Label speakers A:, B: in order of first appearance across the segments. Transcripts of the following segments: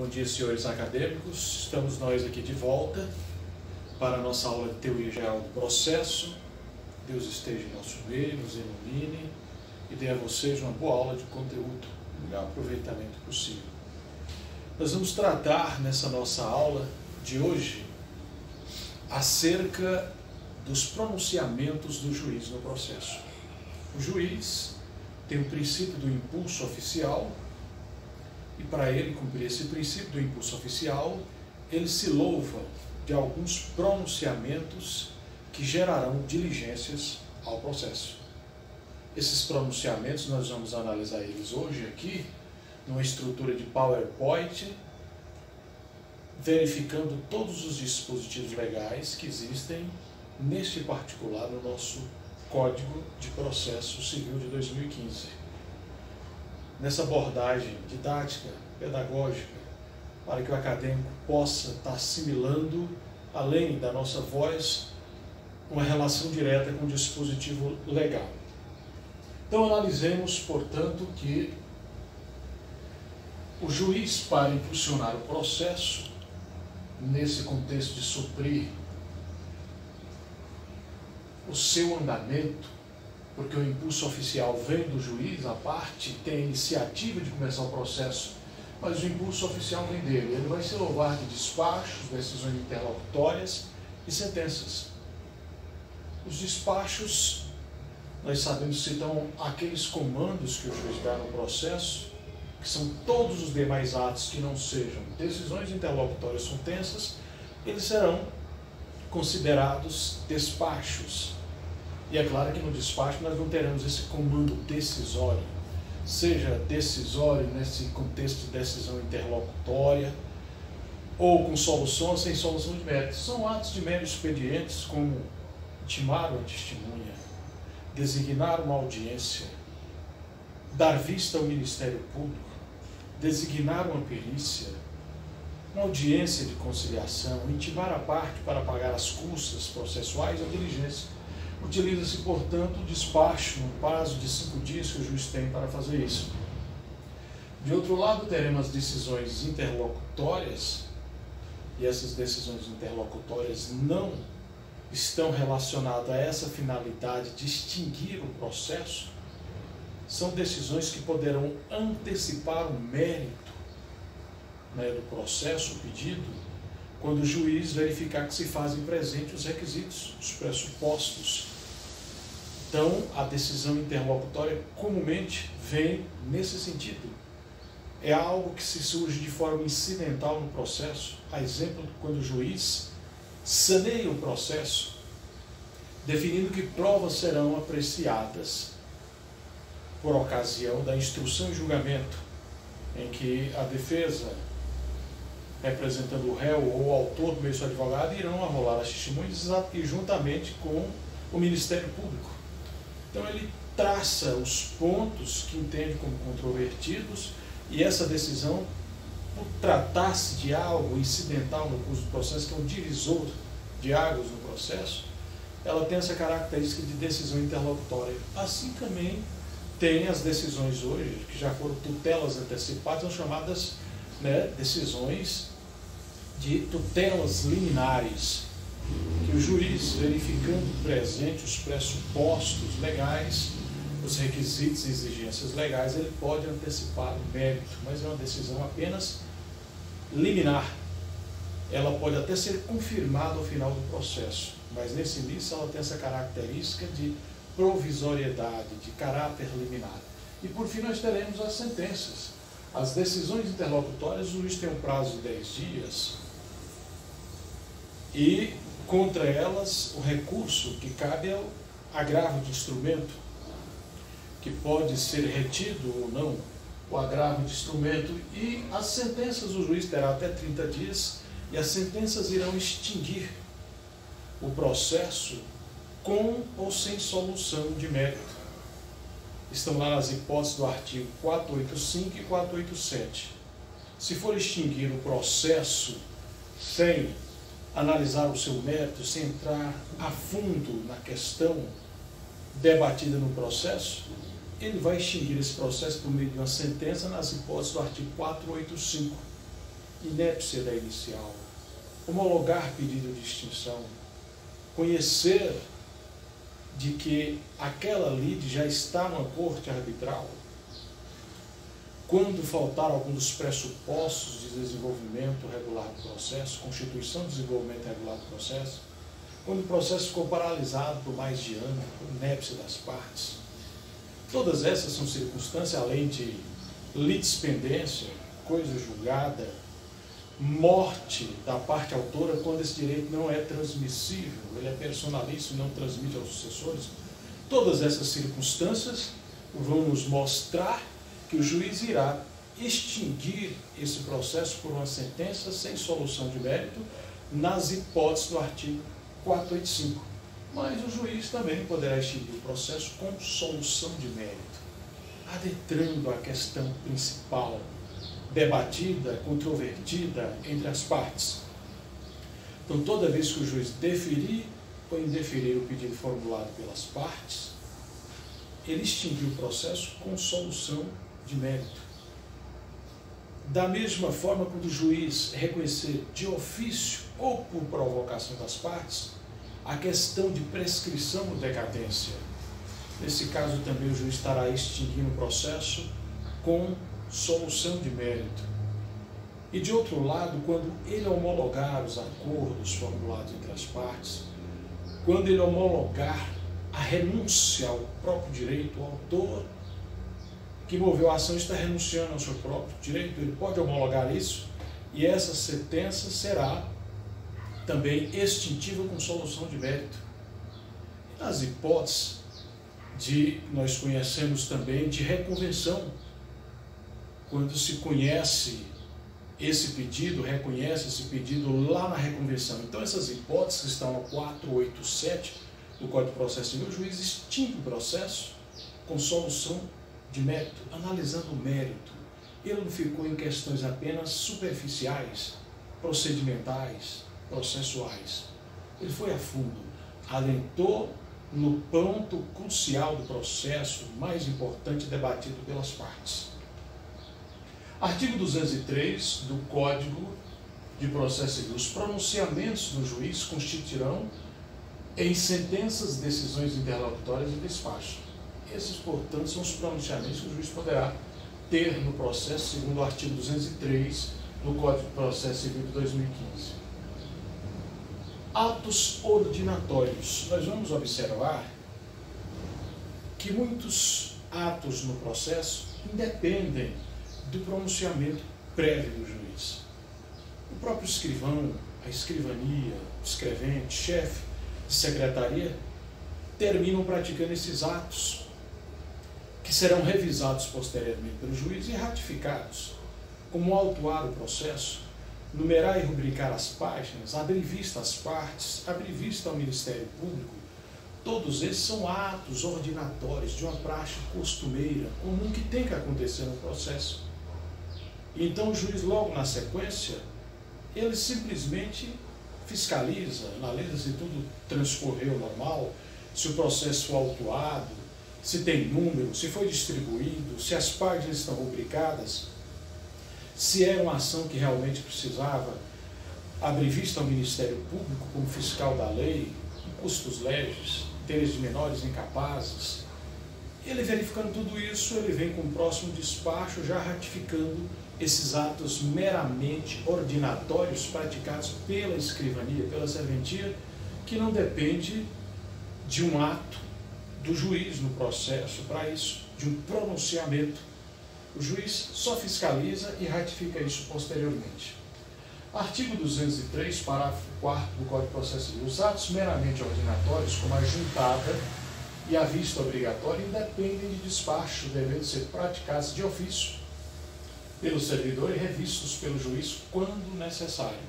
A: Bom dia, senhores acadêmicos. Estamos nós aqui de volta para a nossa aula de Teoria Geral do Processo. Deus esteja em nosso meio, nos ilumine e dê a vocês uma boa aula de conteúdo, o melhor aproveitamento possível. Nós vamos tratar nessa nossa aula de hoje acerca dos pronunciamentos do juiz no processo. O juiz tem o princípio do impulso oficial e para ele cumprir esse princípio do impulso oficial, ele se louva de alguns pronunciamentos que gerarão diligências ao processo. Esses pronunciamentos nós vamos analisar eles hoje aqui, numa estrutura de PowerPoint, verificando todos os dispositivos legais que existem neste particular no nosso Código de Processo Civil de 2015. Nessa abordagem didática, pedagógica, para que o acadêmico possa estar assimilando, além da nossa voz, uma relação direta com o dispositivo legal. Então, analisemos, portanto, que o juiz, para impulsionar o processo, nesse contexto de suprir o seu andamento, porque o impulso oficial vem do juiz, a parte tem a iniciativa de começar o processo, mas o impulso oficial vem dele. Ele vai se louvar de despachos, decisões interlocutórias e sentenças. Os despachos, nós sabemos que são aqueles comandos que o juiz dá no processo, que são todos os demais atos que não sejam decisões interlocutórias ou sentenças, eles serão considerados despachos. E é claro que no despacho nós não teremos esse comando decisório, seja decisório nesse contexto de decisão interlocutória, ou com solução ou sem solução de mérito. São atos de mero expedientes, como intimar uma testemunha, designar uma audiência, dar vista ao Ministério Público, designar uma perícia, uma audiência de conciliação, intimar a parte para pagar as custas processuais ou diligência. Utiliza-se, portanto, o despacho no prazo de 5 dias que o juiz tem para fazer isso. De outro lado, teremos as decisões interlocutórias, e essas decisões interlocutórias não estão relacionadas a essa finalidade de extinguir o processo. São decisões que poderão antecipar o mérito, do processo, o pedido, quando o juiz verificar que se fazem presentes os requisitos, os pressupostos. Então, a decisão interlocutória comumente vem nesse sentido. É algo que se surge de forma incidental no processo, a exemplo de quando o juiz saneia o processo, definindo que provas serão apreciadas por ocasião da instrução e julgamento, em que a defesa, representando o réu ou o autor do meio seu advogado, irão arrolar as testemunhas e juntamente com o Ministério Público. Então ele traça os pontos que entende como controvertidos e essa decisão, por tratar-se de algo incidental no curso do processo, que é um divisor de águas no processo, ela tem essa característica de decisão interlocutória. Assim também tem as decisões hoje, que já foram tutelas antecipadas, são chamadas decisões de tutelas liminares, que o juiz, verificando presente os pressupostos legais, os requisitos e exigências legais, ele pode antecipar o mérito, mas é uma decisão apenas liminar. Ela pode até ser confirmada ao final do processo, mas nesse início ela tem essa característica de provisoriedade, de caráter liminar. E por fim nós teremos as sentenças. As decisões interlocutórias, o juiz tem um prazo de 10 dias e contra elas o recurso que cabe é o agravo de instrumento, que pode ser retido ou não, o agravo de instrumento, e as sentenças o juiz terá até 30 dias e as sentenças irão extinguir o processo com ou sem solução de mérito. Estão lá nas hipóteses do artigo 485 e 487. Se for extinguir o processo sem analisar o seu mérito, sem entrar a fundo na questão debatida no processo, ele vai extinguir esse processo por meio de uma sentença nas hipóteses do artigo 485. inépcia da inicial, homologar pedido de extinção, conhecer de que aquela lide já está numa corte arbitral, quando faltar algum dos pressupostos de desenvolvimento regular do processo, constituição de desenvolvimento regular do processo, quando o processo ficou paralisado por mais de ano, por inépcia das partes. Todas essas são circunstâncias, além de litispendência, coisa julgada, morte da parte autora quando esse direito não é transmissível, ele é personalíssimo e não transmite aos sucessores. Todas essas circunstâncias vão nos mostrar que o juiz irá extinguir esse processo por uma sentença sem solução de mérito nas hipóteses do artigo 485. Mas o juiz também poderá extinguir o processo com solução de mérito, adentrando a questão principal, debatida, controvertida entre as partes. Então, toda vez que o juiz deferir ou indeferir o pedido formulado pelas partes, ele extinguiu o processo com solução de mérito. Da mesma forma, quando o juiz reconhecer de ofício ou por provocação das partes a questão de prescrição ou decadência, nesse caso também o juiz estará extinguindo o processo com solução de mérito. E de outro lado, quando ele homologar os acordos formulados entre as partes, quando ele homologar a renúncia ao próprio direito, o autor que moveu a ação está renunciando ao seu próprio direito, ele pode homologar isso, e essa sentença será também extintiva com solução de mérito. E nas hipóteses nós conhecemos também de reconvenção, quando se conhece esse pedido, reconhece esse pedido lá na reconvenção. Então, essas hipóteses que estão no 487 do Código de Processo Civil, o juiz extingue o processo com solução de mérito, analisando o mérito. Ele não ficou em questões apenas superficiais, procedimentais, processuais. Ele foi a fundo, adentrou no ponto crucial do processo, mais importante, debatido pelas partes. Artigo 203 do Código de Processo Civil. Os pronunciamentos do juiz constituirão em sentenças, decisões interlocutórias e despacho. Esses, portanto, são os pronunciamentos que o juiz poderá ter no processo, segundo o artigo 203 do Código de Processo Civil de 2015. Atos ordinatórios. Nós vamos observar que muitos atos no processo independem do pronunciamento prévio do juiz. O próprio escrivão, a escrivania, o escrevente, chefe de secretaria, terminam praticando esses atos, que serão revisados posteriormente pelo juiz e ratificados, como autuar o processo, numerar e rubricar as páginas, abrir vista às partes, abrir vista ao Ministério Público. Todos esses são atos ordinatórios de uma praxe costumeira, comum, que tem que acontecer no processo. Então o juiz, logo na sequência, ele simplesmente fiscaliza, analisa se tudo transcorreu normal, se o processo foi autuado, se tem número, se foi distribuído, se as páginas estão rubricadas, se era uma ação que realmente precisava abrir vista ao Ministério Público como fiscal da lei, custos leves, interesse de menores incapazes. Ele, verificando tudo isso, ele vem com o próximo despacho já ratificando esses atos meramente ordinatórios praticados pela escrivania, pela serventia, que não depende de um ato do juiz no processo para isso, de um pronunciamento. O juiz só fiscaliza e ratifica isso posteriormente. Artigo 203, parágrafo 4º do Código de Processo Civil. Os atos meramente ordinatórios, como a juntada e a vista obrigatória, independem de despacho, devendo ser praticados de ofício pelo servidor e revistos pelo juiz quando necessário.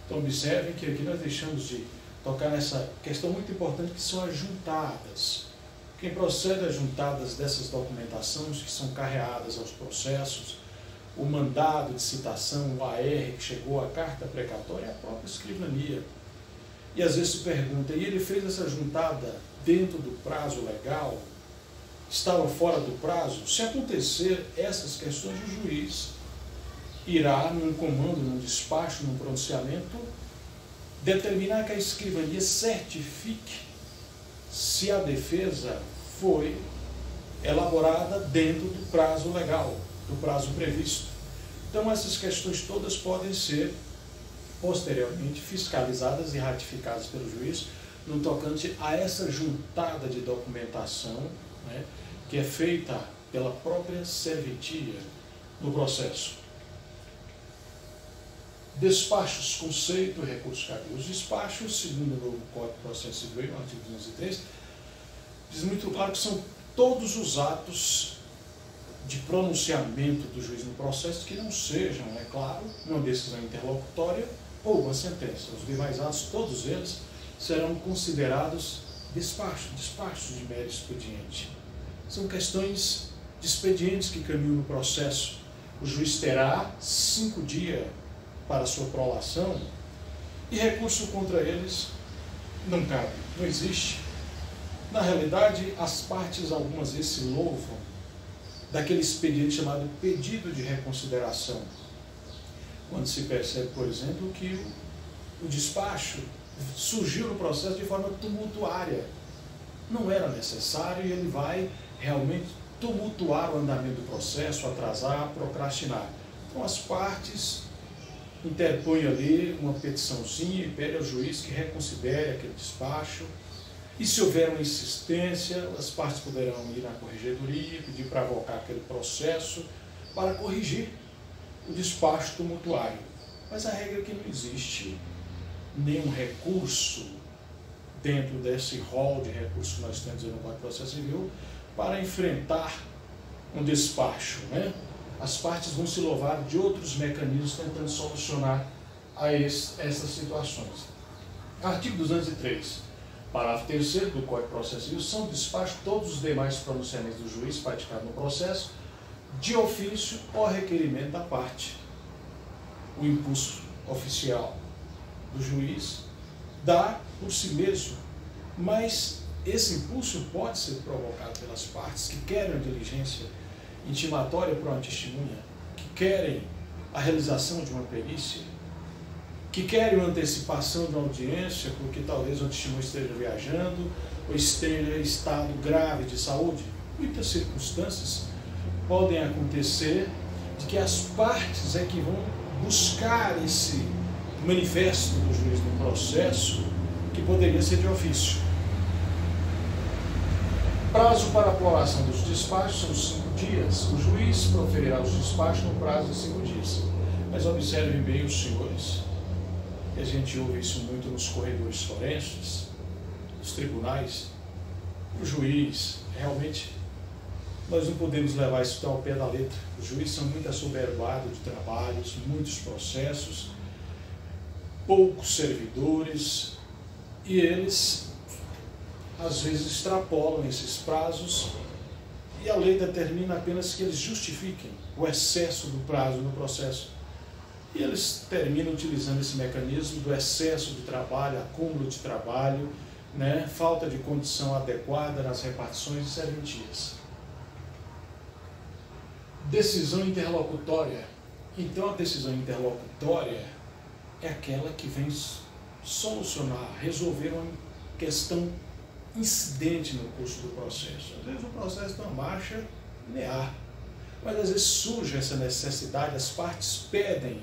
A: Então, observem que aqui nós deixamos de tocar nessa questão muito importante, que são as juntadas. Quem procede às juntadas dessas documentações que são carreadas aos processos, o mandado de citação, o AR que chegou, a carta precatória, é a própria escrivania. E às vezes se pergunta, e ele fez essa juntada dentro do prazo legal? Estava fora do prazo? Se acontecer essas questões, o juiz irá, num comando, num despacho, num pronunciamento, determinar que a escrivania certifique se a defesa foi elaborada dentro do prazo legal, do prazo previsto. Então, essas questões todas podem ser posteriormente fiscalizadas e ratificadas pelo juiz no tocante a essa juntada de documentação, né, que é feita pela própria serventia no processo. Despachos, conceito e recurso cabível. Os despachos, segundo o novo Código de Processo Civil, no artigo 203, diz muito claro que são todos os atos de pronunciamento do juiz no processo que não sejam, é claro, uma decisão interlocutória ou uma sentença. Os demais atos, todos eles, serão considerados despachos de mero expediente. São questões de expedientes que caminham no processo. O juiz terá 5 dias para sua prolação e recurso contra eles não cabe, não existe. Na realidade, as partes algumas vezes se louvam daquele expediente chamado pedido de reconsideração, quando se percebe, por exemplo, que o despacho surgiu no processo de forma tumultuária. Não era necessário e ele vai realmente tumultuar o andamento do processo, atrasar, procrastinar. Então as partes interpõem ali uma petiçãozinha e pede ao juiz que reconsidere aquele despacho. E se houver uma insistência, as partes poderão ir na corregedoria, pedir para avocar aquele processo para corrigir o despacho tumultuário. Mas a regra é que não existe nenhum recurso dentro desse rol de recursos que nós temos no Código de Processo Civil para enfrentar um despacho, né? As partes vão se louvar de outros mecanismos tentando solucionar essas situações. Artigo 203, parágrafo 3º do Código de Processo Civil, são despachos todos os demais pronunciamentos do juiz praticados no processo, de ofício ou requerimento da parte. O impulso oficial do juiz dá por si mesmo, mas esse impulso pode ser provocado pelas partes que querem a diligência intimatória por uma testemunha, que querem a realização de uma perícia, que querem uma antecipação de uma audiência, porque talvez o testemunho esteja viajando ou esteja em estado grave de saúde. Muitas circunstâncias podem acontecer de que as partes é que vão buscar esse manifesto do juiz no processo, que poderia ser de ofício. Prazo para a apuração dos despachos são 5 dias. O juiz proferirá os despachos no prazo de 5 dias. Mas observem bem os senhores, e a gente ouve isso muito nos corredores forenses, nos tribunais. O juiz, realmente, nós não podemos levar isso tão ao pé da letra. Os juízes são muito assoberbados de trabalhos, muitos processos, poucos servidores, e eles às vezes extrapolam esses prazos e a lei determina apenas que eles justifiquem o excesso do prazo no processo. E eles terminam utilizando esse mecanismo do excesso de trabalho, acúmulo de trabalho, né, falta de condição adequada nas repartições de serventias. Decisão interlocutória. Então a decisão interlocutória é aquela que vem solucionar, resolver uma questão incidente no curso do processo. Às vezes o processo está em marcha linear, mas às vezes surge essa necessidade, as partes pedem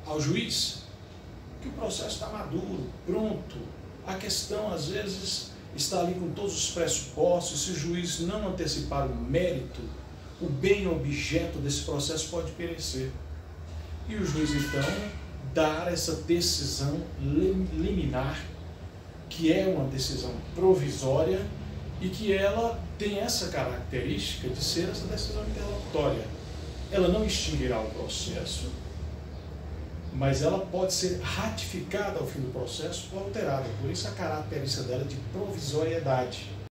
A: ao juiz que o processo está maduro, pronto. A questão às vezes está ali com todos os pressupostos, se o juiz não antecipar o mérito, o bem objeto desse processo pode perecer. E o juiz então dar essa decisão liminar, que é uma decisão provisória e que ela tem essa característica de ser essa decisão interlocutória. Ela não extinguirá o processo, mas ela pode ser ratificada ao fim do processo ou alterada. Por isso a característica dela é de provisoriedade.